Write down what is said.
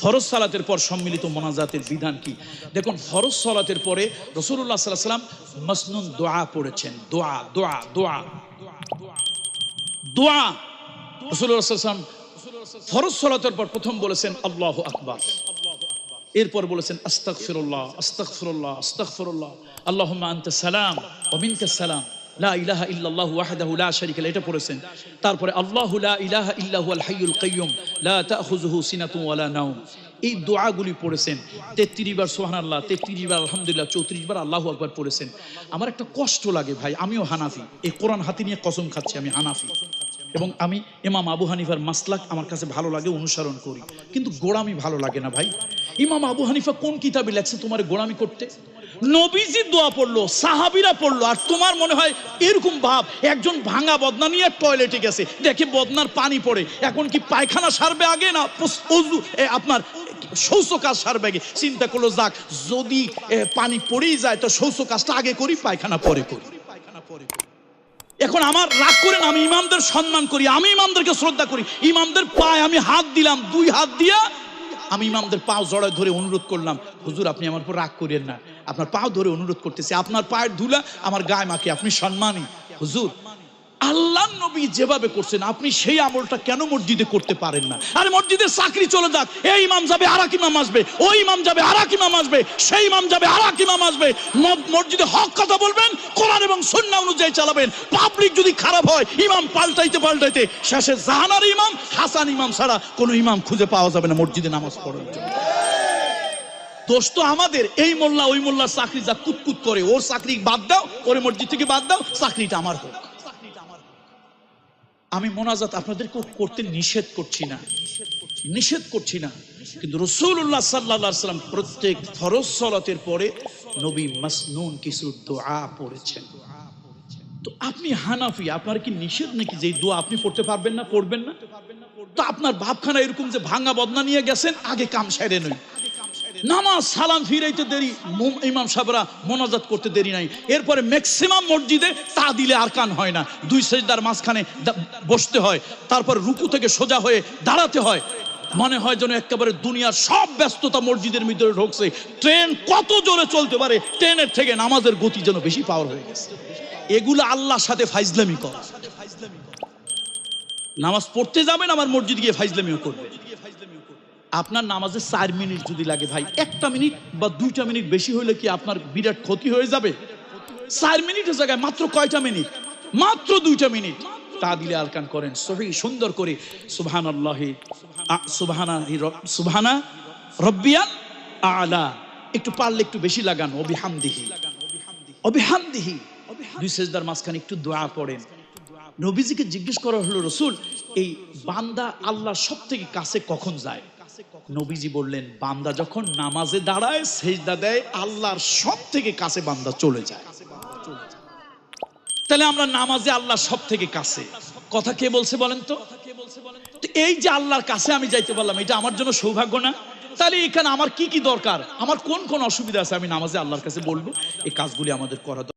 ফরজ সালাতের পর সম্মিলিত মোনাজাতের বিধান কি? দেখুন, ফরজ সালাতের পরে রাসূলুল্লাহ সাল্লাল্লাহু আলাইহি ওয়াসাল্লাম মাসনুন দোয়া পড়েছেন। দোয়া দোয়া দোয়া দোয়া রাসূলুল্লাহ সাল্লাল্লাহু আলাইহি ওয়াসাল্লাম ফরজ সালাতের পর প্রথম বলেছেন আল্লাহু আকবার, এরপর বলেছেন আস্তাগফিরুল্লাহ আস্তাগফিরুল্লাহ আস্তাগফিরুল্লাহ, আল্লাহুম্মা আনতা সালাম ওয়া মিনকা সালাম লা ইলাহা ইল্লাল্লাহু ওয়াহদাহু লা শারীকা লাহু, এটা পড়েছেন। তারপরে আল্লাহু লা ইলাহা ইল্লা হুয়াল হাইয়ুল কাইয়্যুম লা তাখুযুহু সিনাতুন ওয়ালা নাওম, এই দোয়াগুলি পড়েছেন। 33 বার সুবহানাল্লাহ, 33 বার আলহামদুলিল্লাহ, 34 বার আল্লাহু আকবার পড়েছেন। আমার একটা কষ্ট লাগে ভাই, আমিও হানাফি, এই কোরআন হাতে নিয়ে কসম খাচ্ছি আমি হানাফি, এবং আমি ইমাম আবু হানিফার মাসলাক আমার কাছে ভালো লাগে, অনুসরণ করি, কিন্তু গোড়ামি ভালো লাগে না ভাই। ইমাম আবু হানিফা কোন কিতাবে লেখছে তোমার গোড়ামি করতে? নবীজি দোয়া পড়লো, সাহাবীরা পড়লো, আর তোমার মনে হয় এরকম ভাব একজন ভাঙা বদনা নিয়ে টয়লেটে গেছে, দেখে বদনার পানি পড়ে, এখন কি পায়খানা সারবে আগে না আপনার শৌচ কাজ সারবে আগে? চিন্তা করলো যাক যদি পানি পড়েই যায় তো শৌচ কাজটা আগে করি, পায়খানা পরে করি। এখন আমার রাগ করেন, আমি ইমামদের সম্মান করি, আমি ইমামদেরকে শ্রদ্ধা করি, ইমামদের পায়ে আমি হাত দিলাম, 2 হাত দিয়া আমি ইমামদের পাও জড়ায় ধরে অনুরোধ করলাম, হুজুর আপনি আমার উপর রাগ করেন না, আপনার পাও ধরে অনুরোধ করতেছি, আপনার পায়ের ধুলা আমার গায়ে মাখে, আপনি সম্মানী হুজুর। আল্লাহর নবী যেভাবে করছেন আপনি সেই আমলটা কেন মসজিদে করতে পারেন না? আরে মসজিদের চাকরি চলে যাক, এই ইমাম যাবে আর এক ইমাম আসবে, ওই ইমাম যাবে আর এক ইমাম আসবে, সেই ইমাম যাবে আর এক ইমাম আসবে, মসজিদে হক কথা বলবেন, কোরআন এবং সুন্নাহ অনুযায়ী চালাবেন। পাবলিক যদি খারাপ হয় ইমাম পাল্টাইতে পাল্টাইতে শেষে জাহানার ইমাম হাসান ইমাম ছাড়া কোনো ইমাম খুঁজে পাওয়া যাবে না মসজিদে নামাজ পড়ার জন্য। দোষ তো আমাদের, এই মোল্লা ওই মোল্লার চাকরি যা কুতকুত করে, ওর চাকরি বাদ দাও, ওর মসজিদ থেকে বাদ দাও, চাকরিটা আমার হোক। আমি মোনাজাত আপনাদেরকে করতে নিষেধ করছি না, কিন্তু রাসূলুল্লাহ সাল্লাল্লাহু আলাইহি ওয়াসাল্লাম প্রত্যেক ফরজ সালাতের পরে নবী মাসনুন কিছু দোয়া পড়েছেন। তো আপনি হানাফি, আপনার কি নিষেধ নাকি যে দোয়া আপনি পড়তে পারবেন না, পড়বেন না? তো আপনার ভাবখানা এরকম যে ভাঙা বদনা নিয়ে গেছেন, আগে কাম সেরে নই, নামাজ সালাম ফিরাইতে দেরি, ইমাম সাহেবরা মোনাজাত করতে দেরি নাই, এরপরে ম্যাক্সিমাম মসজিদে তা দিলে আরকান হয় না, 2 সেজদার মাঝখানে বসতে হয়, তারপর রুকু থেকে সোজা হয়ে দাঁড়াতে হয়, মনে হয় যেন একেবারে দুনিয়ার সব ব্যস্ততা মসজিদের ভিতরে ঢুকছে, ট্রেন কত জোরে চলতে পারে, ট্রেনের থেকে নামাজের গতি যেন বেশি পাওয়ার হয়ে গেছে। এগুলো আল্লাহর সাথে ফাইজলামি করা। নামাজ পড়তে যাবেন আবার মসজিদ গিয়ে ফাইজলামিও করবে। আপনার নামাজে 4 মিনিট যদি লাগে ভাই, 1টা মিনিট বা 2টা মিনিট বেশি হইলে কি আপনার বিরাট ক্ষতি হয়ে যাবে? 4 মিনিটের জায়গায় মাত্র কয়টা মিনিট? মাত্র 2টা মিনিট। তা দিলে আরকান করেন সহি সুন্দর করে সুবহানাল্লাহি সুবহানা রাব্বিয়াল আলা, একটু পারলে একটু বেশি লাগান, ওবিহামদিহি 2 সেজদার মাঝখানে একটু দোয়া পড়েন। নবীজিকে জিজ্ঞেস করা হলো, রাসূল এই বান্দা আল্লাহর সবথেকে কাছে কখন যায়? নবীজি বললেন, বান্দা যখন নামাজে দাঁড়ায় সেজদা দেয়, আল্লাহর সবথেকে কাছে বান্দা চলে যায়। তাহলে আমরা নামাজে আল্লাহর সবথেকে কাছে, কথা কে বলছে বলেন তো? এই যে আল্লাহর কাছে আমি যাইতে পারলাম, এটা আমার জন্য সৌভাগ্য না? তাহলে এখানে আমার কি কি দরকার, আমার কোন কোন অসুবিধা আছে, আমি নামাজে আল্লাহর কাছে বলবো, এই কাজগুলি আমাদের করা